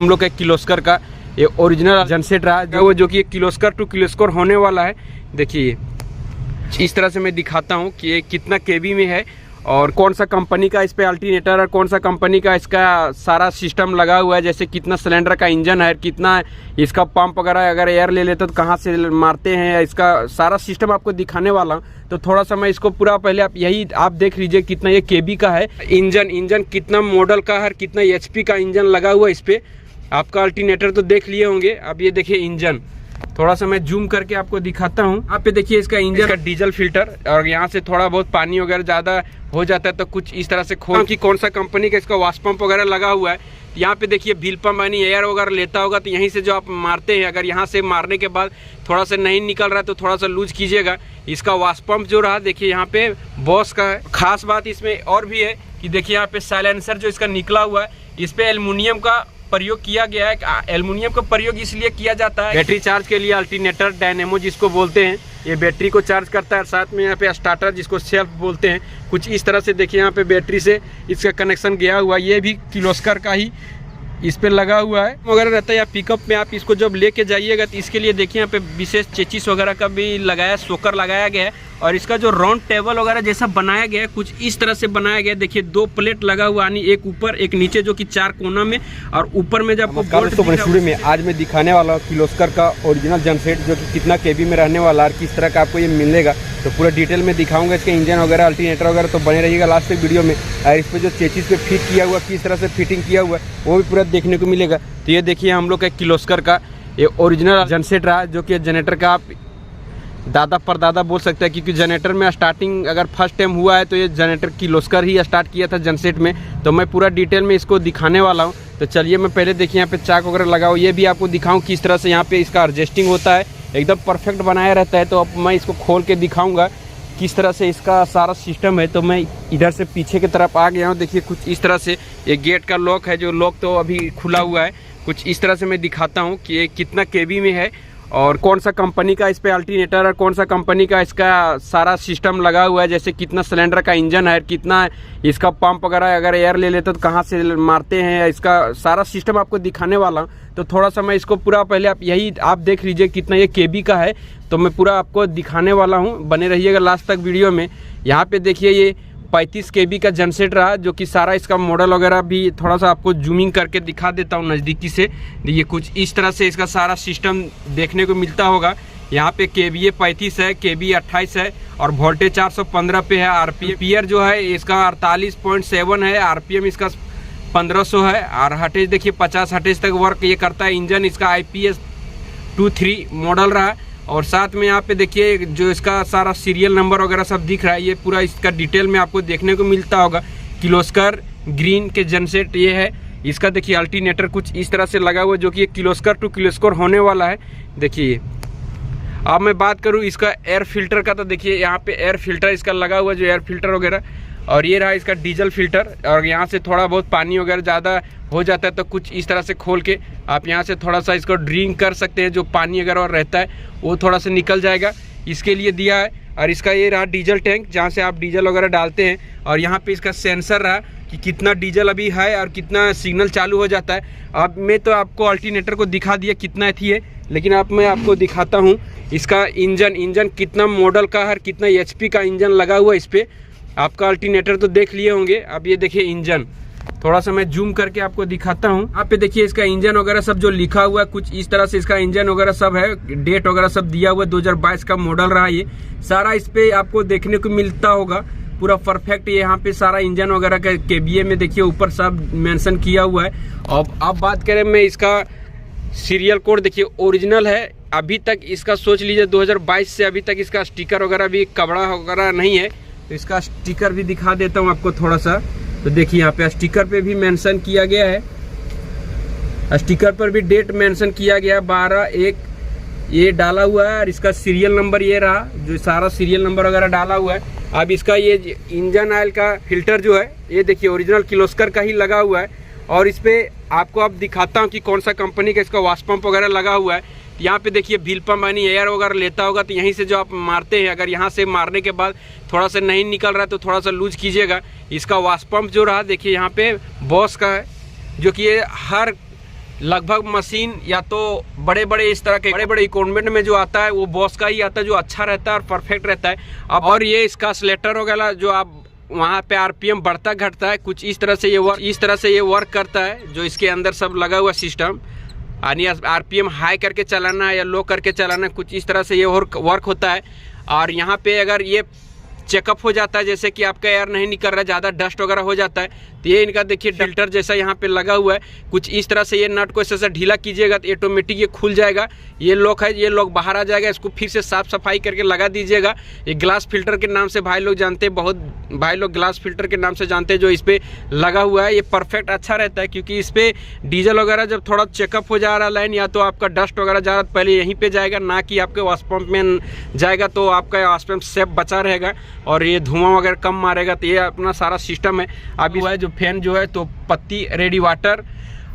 हम लोग का किर्लोस्कर का ये ओरिजिनल जनसेट रहा वो जो कि किर्लोस्कर टू किर्लोस्कर होने वाला है। देखिए इस तरह से मैं दिखाता हूँ कि ये कितना केवी में है और कौन सा कंपनी का इस पे अल्टरनेटर और कौन सा कंपनी का इसका सारा सिस्टम लगा हुआ है। जैसे कितना सिलेंडर का इंजन है, कितना इसका पंप वगैरह, अगर एयर ले लेते तो कहाँ से मारते हैं, इसका सारा सिस्टम आपको दिखाने वाला हूँ। तो थोड़ा सा मैं इसको पूरा पहले आप देख लीजिए कितना ये केबी का है। इंजन कितना मॉडल का है, कितना एचपी का इंजन लगा हुआ है इस पर। आपका अल्टरनेटर तो देख लिए होंगे। अब ये देखिए इंजन, थोड़ा सा मैं जूम करके आपको दिखाता हूँ। आप पे देखिए इसका इंजन का डीजल फिल्टर, और यहाँ से थोड़ा बहुत पानी वगैरह ज़्यादा हो जाता है तो कुछ इस तरह से खोल कि कौन सा कंपनी का इसका वाश पंप वगैरह लगा हुआ है। यहाँ पे देखिए व्हील पंप यानी एयर वगैरह लेता होगा तो यहीं से जो आप मारते हैं, अगर यहाँ से मारने के बाद थोड़ा सा नहीं निकल रहा है तो थोड़ा सा लूज कीजिएगा। इसका वाश पंप जो रहा देखिए यहाँ पे बॉस का है। खास बात इसमें और भी है कि देखिए यहाँ पे साइलेंसर जो इसका निकला हुआ है, इस पे एल्युमिनियम का प्रयोग किया गया है। एल्युमिनियम का प्रयोग इसलिए किया जाता है बैटरी चार्ज के लिए। अल्टरनेटर डायनेमो जिसको बोलते हैं, ये बैटरी को चार्ज करता है। साथ में यहाँ पे स्टार्टर जिसको सेल्फ बोलते हैं। कुछ इस तरह से देखिए यहाँ पे बैटरी से इसका कनेक्शन गया हुआ है। ये भी किर्लोस्कर का ही इस पे लगा हुआ है वगैरह रहता है। या पिकअप में आप इसको जब लेके जाइएगा तो इसके लिए देखिए यहाँ पे विशेष चेचिस वगैरह का भी लगाया, सोकर लगाया गया है। और इसका जो राउंड टेबल वगैरह जैसा बनाया गया है कुछ इस तरह से बनाया गया है। देखिए 2 प्लेट लगा हुआ, यानी एक ऊपर एक नीचे, जो कि 4 कोना में, और ऊपर में जब आपको बोल्ट में आज मैं दिखाने वाला हूँ किर्लोस्कर का ओरिजिनल जनसेट जो कि कितना केबी में रहने वाला है, किस तरह का आपको ये मिलेगा। तो पूरा डिटेल में दिखाऊंगा। इसके इंजन वगैरह अल्टरनेटर वगैरह, तो बने रहिएगा लास्ट तक वीडियो में। और इस पर जो चेचिस पे फिट किया हुआ, किस तरह से फिटिंग किया हुआ है वो भी पूरा देखने को मिलेगा। तो ये देखिए हम लोग का किर्लोस्कर का ये ओरिजिनल जनसेट रहा जो कि जनरेटर का आप दादा परदादा बोल सकते हैं, क्योंकि जनरेटर में स्टार्टिंग अगर फर्स्ट टाइम हुआ है तो ये जनरेटर किर्लोस्कर ही स्टार्ट किया था जनसेट में। तो मैं पूरा डिटेल में इसको दिखाने वाला हूँ। तो चलिए मैं पहले देखिए यहाँ पे चाक वगैरह लगाओ, ये भी आपको दिखाऊँ किस तरह से यहाँ पे इसका एडजस्टिंग होता है, एकदम परफेक्ट बनाया रहता है। तो अब मैं इसको खोल के दिखाऊँगा किस तरह से इसका सारा सिस्टम है। तो मैं इधर से पीछे की तरफ आ गया हूँ। देखिए कुछ इस तरह से ये गेट का लॉक है, जो लॉक तो अभी खुला हुआ है। कुछ इस तरह से मैं दिखाता हूँ कि ये कितना केबी में है और कौन सा कंपनी का इस पे अल्टरनेटर और कौन सा कंपनी का इसका सारा सिस्टम लगा हुआ है। जैसे कितना सिलेंडर का इंजन है, कितना इसका पंप वगैरह, अगर एयर ले लेते तो कहाँ से मारते हैं, इसका सारा सिस्टम आपको दिखाने वाला हूँ। तो थोड़ा सा मैं इसको पूरा पहले आप देख लीजिए कितना ये केबी का है। तो मैं पूरा आपको दिखाने वाला हूँ, बने रहिएगा लास्ट तक वीडियो में। यहाँ पे देखिए ये 35 केबी का जनसेट रहा जो कि सारा इसका मॉडल वगैरह भी थोड़ा सा आपको जूमिंग करके दिखा देता हूँ नज़दीकी से। देखिए कुछ इस तरह से इसका सारा सिस्टम देखने को मिलता होगा। यहाँ पे केवीए 35 है, केबी 28 है और वोल्टेज 415 पे है। आरपीएम जो है इसका 48.7 है, आरपीएम इसका 1500 है और हटेज देखिए 50 हटेज तक वर्क ये करता है। इंजन इसका IPS 23 मॉडल रहा। और साथ में यहाँ पे देखिए जो इसका सारा सीरियल नंबर वगैरह सब दिख रहा है, ये पूरा इसका डिटेल में आपको देखने को मिलता होगा। किर्लोस्कर ग्रीन के जनसेट ये है। इसका देखिए अल्टरनेटर कुछ इस तरह से लगा हुआ है जो कि किर्लोस्कर टू किर्लोस्कर होने वाला है। देखिए अब मैं बात करूँ इसका एयर फिल्टर का, तो देखिए यहाँ पे एयर फिल्टर इसका लगा हुआ है, जो एयर फिल्टर वगैरह। और ये रहा इसका डीजल फिल्टर, और यहाँ से थोड़ा बहुत पानी वगैरह ज़्यादा हो जाता है तो कुछ इस तरह से खोल के आप यहाँ से थोड़ा सा इसको ड्रिंक कर सकते हैं। जो पानी वगैरह रहता है वो थोड़ा सा निकल जाएगा, इसके लिए दिया है। और इसका ये रहा डीजल टैंक, जहाँ से आप डीजल वगैरह डालते हैं। और यहाँ पे इसका सेंसर रहा कि कितना डीजल अभी है और कितना सिग्नल चालू हो जाता है। अब मैं तो आपको अल्टरनेटर को दिखा दिया कितना थी है, लेकिन अब मैं आपको दिखाता हूँ इसका इंजन कितना मॉडल का है, कितना HP का इंजन लगा हुआ है इस पर। आपका अल्टरनेटर तो देख लिए होंगे। अब ये देखिए इंजन, थोड़ा सा मैं जूम करके आपको दिखाता हूँ। आप पे देखिए इसका इंजन वगैरह सब जो लिखा हुआ है कुछ इस तरह से इसका इंजन वगैरह सब है, डेट वगैरह सब दिया हुआ है। 2022 का मॉडल रहा ये सारा, इस पे आपको देखने को मिलता होगा पूरा परफेक्ट। यहाँ पे सारा इंजन वगैरह का केबीए में देखिए ऊपर सब मेंशन किया हुआ है। और अब बात करें मैं इसका सीरियल कोड, देखिए ओरिजिनल है। अभी तक इसका सोच लीजिए 2022 से अभी तक इसका स्टिकर वगैरह भी कपड़ा वगैरह नहीं है। तो इसका स्टिकर भी दिखा देता हूँ आपको थोड़ा सा। तो देखिए यहाँ पे स्टिकर पे भी मेंशन किया गया है, स्टिकर पर भी डेट मेंशन किया गया 12/1 ये डाला हुआ है। और इसका सीरियल नंबर ये रहा, जो सारा सीरियल नंबर वगैरह डाला हुआ है। अब इसका ये इंजन ऑयल का फिल्टर जो है ये देखिए ओरिजिनल किर्लोस्कर का ही लगा हुआ है। और इस पे आपको अब दिखाता हूँ कि कौन सा कंपनी का इसका वाश पंप वगैरह लगा हुआ है। यहाँ पे देखिए व्हील पंप यानी एयर वगैरह लेता होगा तो यहीं से जो आप मारते हैं, अगर यहाँ से मारने के बाद थोड़ा सा नहीं निकल रहा है तो थोड़ा सा लूज कीजिएगा। इसका वाश पंप जो रहा देखिए यहाँ पे बॉस का है, जो कि ये हर लगभग मशीन या तो बड़े बड़े इस तरह के बड़े बड़े इक्विपमेंट में जो आता है वो बॉस का ही आता है, जो अच्छा रहता है और परफेक्ट रहता है। अब और ये इसका स्लेटर वगैरह जो आप वहाँ पे आरपीएम बढ़ता घटता है, कुछ इस तरह से ये वर्क करता है, जो इसके अंदर सब लगा हुआ सिस्टम। यानी आरपीएम हाई करके चलाना है या लो करके चलाना है, कुछ इस तरह से ये वर्क होता है। और यहाँ पे अगर ये चेकअप हो जाता है, जैसे कि आपका एयर नहीं निकल रहा, ज़्यादा डस्ट वगैरह हो जाता है, तो ये इनका देखिए फिल्टर जैसा यहाँ पे लगा हुआ है। कुछ इस तरह से ये नट को ऐसा ढीला कीजिएगा तो ऑटोमेटिक ये खुल जाएगा। ये लॉक है, ये लॉक बाहर आ जाएगा। इसको फिर से साफ सफाई करके लगा दीजिएगा। ये ग्लास फिल्टर के नाम से भाई लोग जानते हैं, बहुत भाई लोग ग्लास फिल्टर के नाम से जानते हैं, जो इस पर लगा हुआ है। ये परफेक्ट अच्छा रहता है, क्योंकि इस पर डीजल वगैरह जब थोड़ा चेकअप हो जा रहा है लाइन, या तो आपका डस्ट वगैरह जा रहा है, पहले यहीं पर जाएगा, ना कि आपके वॉश पंप में जाएगा, तो आपका वॉश पंप सेफ बचा रहेगा और ये धुआं वगैरह कम मारेगा। तो ये अपना सारा सिस्टम है। अब हुआ है जो फैन जो है तो पत्ती रेडी वाटर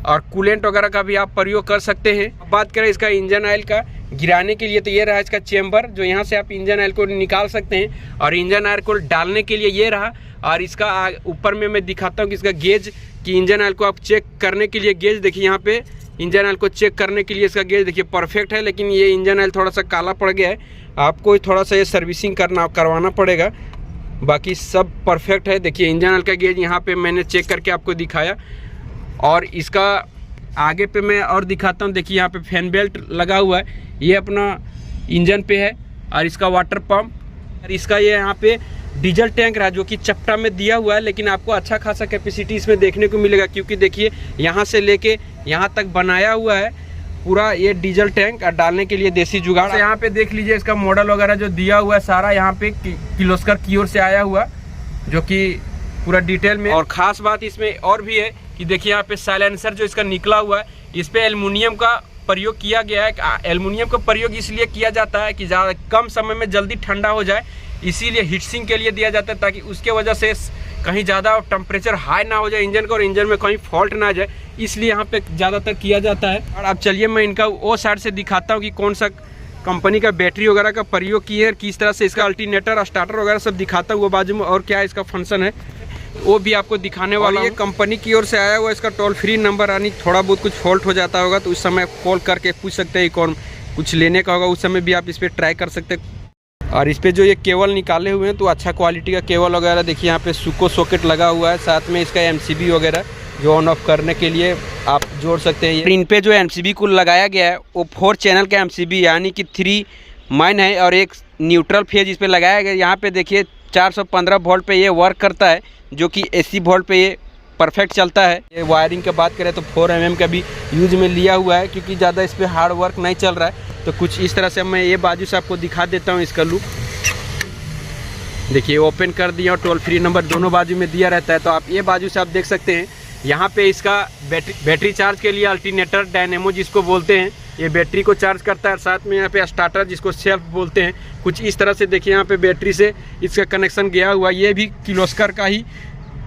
और कूलेंट वगैरह का भी आप प्रयोग कर सकते हैं। अब बात करें इसका इंजन ऑयल का गिराने के लिए, तो ये रहा इसका चेम्बर, जो यहाँ से आप इंजन ऑयल को निकाल सकते हैं। और इंजन ऑयल को डालने के लिए ये रहा। और इसका ऊपर में मैं दिखाता हूँ कि इसका गेज, कि इंजन ऑयल को आप चेक करने के लिए गेज देखिए, यहाँ पे इंजन ऑयल को चेक करने के लिए इसका गेज देखिए परफेक्ट है। लेकिन ये इंजन ऑयल थोड़ा सा काला पड़ गया है, आपको थोड़ा सा ये सर्विसिंग करवाना पड़ेगा। बाकी सब परफेक्ट है। देखिए इंजन ऑयल का गेज यहाँ पे मैंने चेक करके आपको दिखाया। और इसका आगे पे मैं और दिखाता हूँ। देखिए यहाँ पे फैन बेल्ट लगा हुआ है, ये अपना इंजन पे है। और इसका वाटर पंप, और इसका ये यहाँ पे डीजल टैंक रहा, जो कि चपटा में दिया हुआ है, लेकिन आपको अच्छा खासा कैपेसिटी इसमें देखने को मिलेगा, क्योंकि देखिए यहाँ से लेके यहाँ तक बनाया हुआ है पूरा ये डीजल टैंक। और डालने के लिए देसी जुगाड़। यहाँ पे देख लीजिए इसका मॉडल वगैरह जो दिया हुआ है सारा यहाँ पे किर्लोस्कर की ओर से आया हुआ, जो कि पूरा डिटेल में। और ख़ास बात इसमें और भी है कि देखिए यहाँ पे साइलेंसर जो इसका निकला हुआ है, इस पे एल्युमिनियम का प्रयोग किया गया है। एल्युमिनियम का प्रयोग इसलिए किया जाता है कि ज़्यादा कम समय में जल्दी ठंडा हो जाए, इसीलिए हीट सिंक के लिए दिया जाता है, ताकि उसके वजह से कहीं ज़्यादा टेम्परेचर हाई ना हो जाए इंजन का और इंजन में कहीं फॉल्ट ना आ जाए, इसलिए यहाँ पे ज़्यादातर किया जाता है। और अब चलिए मैं इनका वो साइड से दिखाता हूँ कि कौन सा कंपनी का बैटरी वगैरह का प्रयोग किए है, किस तरह से इसका अल्टरनेटर और स्टार्टर वगैरह सब दिखाता हूँ वो बाजू में, और क्या इसका फंक्शन है वो भी आपको दिखाने वाला हूँ। ये कंपनी की ओर से आया हुआ इसका टोल फ्री नंबर, यानी थोड़ा बहुत कुछ फॉल्ट हो जाता होगा तो उस समय कॉल करके पूछ सकते हैं, कौन कुछ लेने का होगा उस समय भी आप इस पर ट्राई कर सकते हैं। और इस पे जो ये केबल निकाले हुए हैं तो अच्छा क्वालिटी का केबल वगैरह देखिए, यहाँ पे सुको सॉकेट लगा हुआ है, साथ में इसका एमसीबी वगैरह जो ऑन ऑफ करने के लिए आप जोड़ सकते हैं। इन पे जो एमसीबी को लगाया गया है वो 4 चैनल का एमसीबी, यानी कि 3 माइन है और एक न्यूट्रल फेज इस पे लगाया गया। यहाँ पे देखिए 415 वोल्ट पे ये वर्क करता है, जो कि AC वोल्ट पे ये परफेक्ट चलता है। ये वायरिंग की बात करें तो 4 mm का भी यूज में लिया हुआ है, क्योंकि ज़्यादा इस पर हार्ड वर्क नहीं चल रहा है। तो कुछ इस तरह से मैं ये बाजू से आपको दिखा देता हूँ इसका लुक। देखिए ओपन कर दिया और टोल फ्री नंबर दोनों बाजू में दिया रहता है, तो आप ये बाजू से आप देख सकते हैं। यहाँ पे इसका बैटरी चार्ज के लिए अल्टरनेटर डायनेमो जिसको बोलते हैं, ये बैटरी को चार्ज करता है। साथ में यहाँ पे स्टार्टर जिसको सेल्फ बोलते हैं। कुछ इस तरह से देखिए यहाँ पे बैटरी से इसका कनेक्शन गया हुआ है। ये भी किर्लोस्कर का ही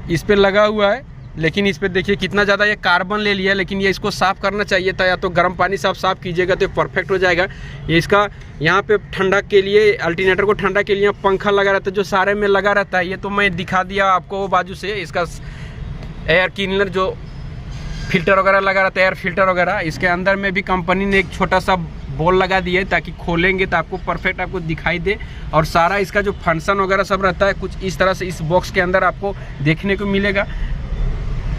इस पर लगा हुआ है, लेकिन इस पर देखिए कितना ज़्यादा ये कार्बन ले लिया, लेकिन ये इसको साफ़ करना चाहिए था, या तो गर्म पानी से आप साफ़ कीजिएगा तो परफेक्ट हो जाएगा। ये इसका यहाँ पे ठंडा के लिए, अल्टरनेटर को ठंडा के लिए पंखा लगा रहता है, जो सारे में लगा रहता है। ये तो मैं दिखा दिया आपको वो बाजू से। इसका एयर क्लीनर जो फिल्टर वगैरह लगा रहता है, एयर फिल्टर वगैरह, इसके अंदर में भी कंपनी ने एक छोटा सा बॉल लगा दिया है, ताकि खोलेंगे तो आपको परफेक्ट आपको दिखाई दे। और सारा इसका जो फंक्शन वगैरह सब रहता है कुछ इस तरह से इस बॉक्स के अंदर आपको देखने को मिलेगा।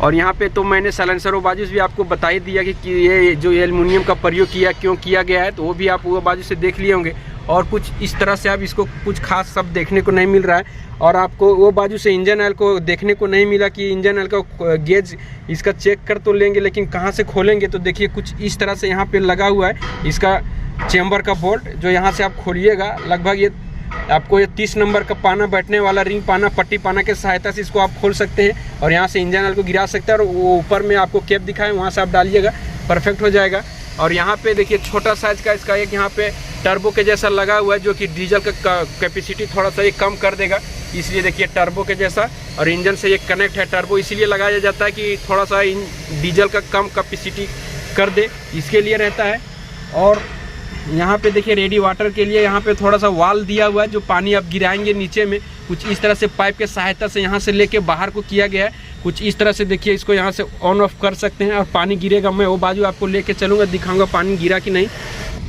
और यहाँ पे तो मैंने साइलेंसर वो बाजू से भी आपको बता ही दिया कि ये जो एल्युमिनियम का प्रयोग क्यों किया गया है, तो वो भी आप वो बाजू से देख लिए होंगे। और कुछ इस तरह से आप इसको कुछ खास सब देखने को नहीं मिल रहा है। और आपको वो बाजू से इंजन ऑयल को देखने को नहीं मिला कि इंजन ऑयल का गेज इसका चेक कर तो लेंगे, लेकिन कहाँ से खोलेंगे। तो देखिए कुछ इस तरह से यहाँ पे लगा हुआ है इसका चेम्बर का बोल्ट, जो यहाँ से आप खोलिएगा। लगभग ये आपको ये 30 नंबर का पाना, बैठने वाला रिंग पाना, पट्टी पाना के सहायता से इसको आप खोल सकते हैं और यहाँ से इंजन ऑयल को गिरा सकते हैं। और वो ऊपर में आपको कैप दिखाएं, वहाँ से आप डालिएगा, परफेक्ट हो जाएगा। और यहाँ पे देखिए छोटा साइज का इसका एक यहाँ पे टर्बो के जैसा लगा हुआ है, जो कि डीजल का कैपेसिटी थोड़ा सा ये कम कर देगा, इसलिए देखिए टर्बो के जैसा। और इंजन से ये कनेक्ट है। टर्बो इसीलिए लगाया जाता है कि थोड़ा सा डीजल का कम कैपेसिटी कर दे, इसके लिए रहता है। और यहाँ पे देखिए रेडी वाटर के लिए यहाँ पे थोड़ा सा वाल दिया हुआ है, जो पानी आप गिराएंगे नीचे में कुछ इस तरह से पाइप के सहायता से यहाँ से लेके बाहर को किया गया है। कुछ इस तरह से देखिए, इसको यहाँ से ऑन ऑफ कर सकते हैं और पानी गिरेगा। मैं वो बाजू आपको लेके चलूँगा, दिखाऊंगा पानी गिरा कि नहीं।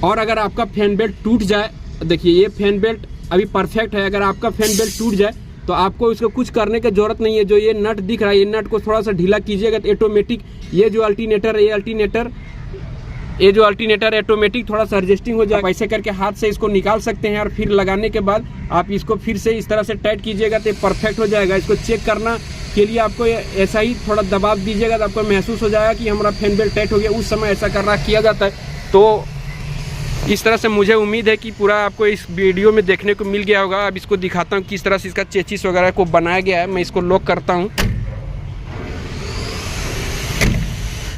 और अगर आपका फैन बेल्ट टूट जाए, देखिए ये फैन बेल्ट अभी परफेक्ट है। अगर आपका फैन बेल्ट टूट जाए तो आपको इसको कुछ करने की जरूरत नहीं है। जो ये नट दिख रहा है, ये नट को थोड़ा सा ढीला कीजिएगा तो ऑटोमेटिक ये जो अल्टरनेटर ऑटोमेटिक थोड़ा सा एडजस्टिंग हो जाएगा। ऐसे करके हाथ से इसको निकाल सकते हैं और फिर लगाने के बाद आप इसको फिर से इस तरह से टाइट कीजिएगा तो परफेक्ट हो जाएगा। इसको चेक करना के लिए आपको ऐसा ही थोड़ा दबाव दीजिएगा तो आपको महसूस हो जाएगा कि हमारा फैन बेल्ट टाइट हो गया। उस समय ऐसा करना किया जाता है। तो इस तरह से मुझे उम्मीद है कि पूरा आपको इस वीडियो में देखने को मिल गया होगा। अब इसको दिखाता हूँ किस तरह से इसका चेचिस वगैरह को बनाया गया है। मैं इसको लॉक करता हूँ।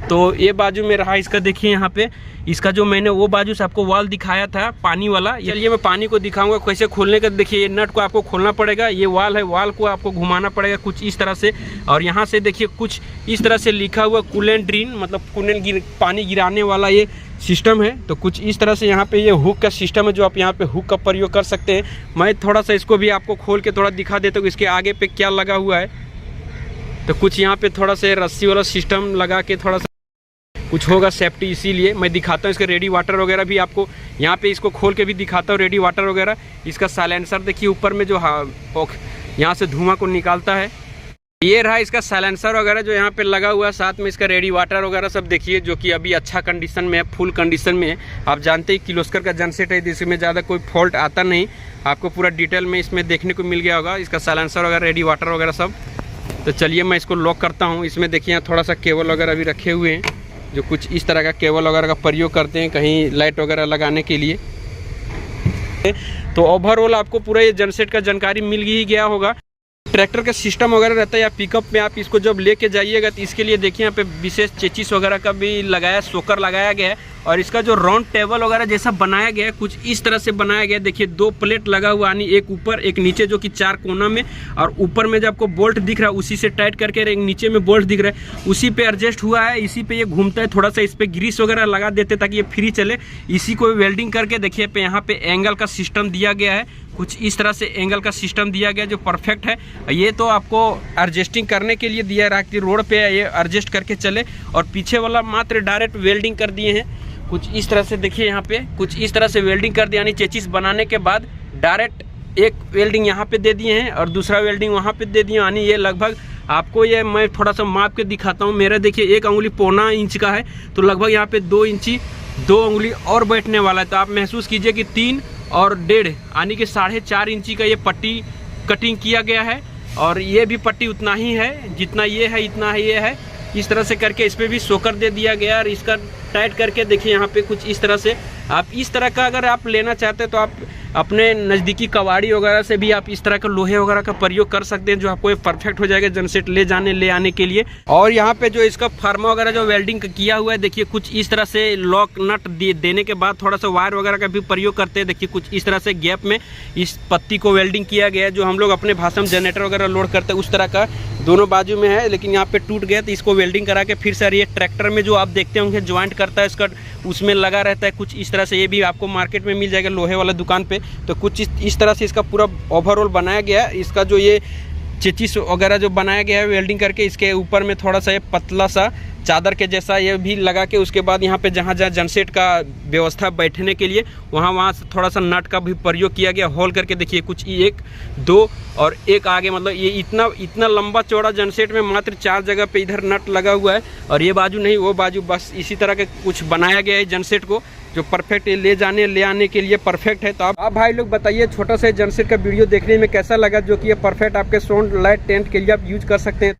तो ये बाजू में रहा इसका, देखिए यहाँ पे इसका जो मैंने वो बाजू से आपको वाल दिखाया था पानी वाला, चलिए मैं पानी को दिखाऊंगा कैसे खोलने का। देखिए ये नट को आपको खोलना पड़ेगा, ये वाल है, वाल को आपको घुमाना पड़ेगा कुछ इस तरह से। और यहाँ से देखिए कुछ इस तरह से लिखा हुआ कूलेंट ड्रेन, मतलब पानी गिराने वाला ये सिस्टम है। तो कुछ इस तरह से यहाँ पे ये हुक का सिस्टम है, जो आप यहाँ पे हुक का प्रयोग कर सकते हैं। मैं थोड़ा सा इसको भी आपको खोल के थोड़ा दिखा देता हूँ इसके आगे पे क्या लगा हुआ है। तो कुछ यहाँ पे थोड़ा सा रस्सी वाला सिस्टम लगा के थोड़ा सा कुछ होगा सेफ्टी, इसीलिए मैं दिखाता हूँ। इसका रेडी वाटर वगैरह भी आपको यहाँ पे इसको खोल के भी दिखाता हूँ, रेडी वाटर वगैरह। इसका साइलेंसर देखिए ऊपर में जो यहाँ से धुआं को निकालता है, ये रहा इसका साइलेंसर वगैरह जो यहाँ पे लगा हुआ है। साथ में इसका रेडी वाटर वगैरह सब देखिए, जो कि अभी अच्छा कंडीशन में है, फुल कंडीशन में है। आप जानते हैं किर्लोस्कर का जनसेट है, इसमें ज़्यादा कोई फॉल्ट आता नहीं। आपको पूरा डिटेल में इसमें देखने को मिल गया होगा, इसका साइलेंसर वगैरह, रेडी वाटर वगैरह सब। तो चलिए मैं इसको लॉक करता हूँ। इसमें देखिए यहाँ थोड़ा सा केबल वगैरह भी रखे हुए हैं, जो कुछ इस तरह का केबल वगैरह का प्रयोग करते हैं कहीं लाइट वगैरह लगाने के लिए। तो ओवरऑल आपको पूरा ये जनसेट का जानकारी मिल ही गया होगा। ट्रैक्टर का सिस्टम वगैरह रहता है या पिकअप में आप इसको जब लेके जाइएगा तो इसके लिए देखिए यहाँ पे विशेष चेचिस वगैरह का भी लगाया, सोकर लगाया गया है। और इसका जो राउंड टेबल वगैरह जैसा बनाया गया है कुछ इस तरह से बनाया गया है। देखिए 2 प्लेट लगा हुआ, यानी एक ऊपर एक नीचे, जो कि 4 कोना में। और ऊपर में जो आपको बोल्ट दिख रहा है उसी से टाइट करके, एक नीचे में बोल्ट दिख रहा है उसी पे एडजस्ट हुआ है। इसी पे ये घूमता है। थोड़ा सा इस पे ग्रीस वगैरह लगा देते ताकि ये फ्री चले। इसी को वेल्डिंग करके देखिए पे यहाँ पे एंगल का सिस्टम दिया गया है। कुछ इस तरह से एंगल का सिस्टम दिया गया जो परफेक्ट है। ये तो आपको एडजस्टिंग करने के लिए दिया रहा कि रोड पे ये एडजस्ट करके चले। और पीछे वाला मात्र डायरेक्ट वेल्डिंग कर दिए हैं कुछ इस तरह से। देखिए यहाँ पे कुछ इस तरह से वेल्डिंग कर दिया, यानी चेचिस बनाने के बाद डायरेक्ट एक वेल्डिंग यहाँ पे दे दिए हैं और दूसरा वेल्डिंग वहाँ पे दे दिए। यानी ये लगभग आपको, ये मैं थोड़ा सा माप के दिखाता हूँ। मेरा देखिए 1 अंगुली 1.25 इंच का है, तो लगभग यहाँ पे 2 इंची 2 अंगुली और बैठने वाला है। तो आप महसूस कीजिए कि 3 और 1.5 यानी कि 4.5 इंची का ये पट्टी कटिंग किया गया है। और ये भी पट्टी उतना ही है, जितना ये है इतना ही ये है। इस तरह से करके इस पर भी सोकर दे दिया गया। और इसका टाइट करके देखिए यहाँ पे कुछ इस तरह से, आप इस तरह का अगर आप लेना चाहते हैं तो आप अपने नज़दीकी कबाड़ी वगैरह से भी आप इस तरह का लोहे वगैरह का प्रयोग कर सकते हैं, जो आपको ये परफेक्ट हो जाएगा जनसेट ले आने के लिए। और यहाँ पे जो इसका फार्मा वगैरह जो वेल्डिंग किया हुआ है देखिए कुछ इस तरह से लॉक नट देने के बाद थोड़ा सा वायर वगैरह का भी प्रयोग करते हैं। देखिए कुछ इस तरह से गैप में इस पत्ती को वेल्डिंग किया गया है, जो हम लोग अपने भाषा में जनरेटर वगैरह लोड करते हैं उस तरह का दोनों बाजू में है। लेकिन यहाँ पे टूट गया तो इसको वेल्डिंग करा के फिर सर ये ट्रैक्टर में जो आप देखते होंगे ज्वाइंट करता है इसका, उसमें लगा रहता है कुछ इस तरह से। ये भी आपको मार्केट में मिल जाएगा लोहे वाला दुकान पे। तो कुछ इस तरह से इसका पूरा ओवरऑल बनाया गया है। इसका जो ये चेचिस वगैरह जो बनाया गया है वेल्डिंग करके, इसके ऊपर में थोड़ा सा ये पतला सा चादर के जैसा ये भी लगा के, उसके बाद यहाँ पे जहाँ जनसेट का व्यवस्था बैठने के लिए वहाँ से थोड़ा सा नट का भी प्रयोग किया गया होल करके। देखिए कुछ 1 2 और एक आगे, मतलब ये इतना लंबा चौड़ा जनसेट में मात्र 4 जगह पे इधर नट लगा हुआ है। और ये बाजू नहीं वो बाजू, बस इसी तरह के कुछ बनाया गया है जनसेट को, जो परफेक्ट ले आने के लिए परफेक्ट है। तो आप भाई लोग बताइए छोटा सा जनसेट का वीडियो देखने में कैसा लगा, जो कि ये परफेक्ट आपके साउंड लाइट टेंट के लिए आप यूज कर सकते हैं।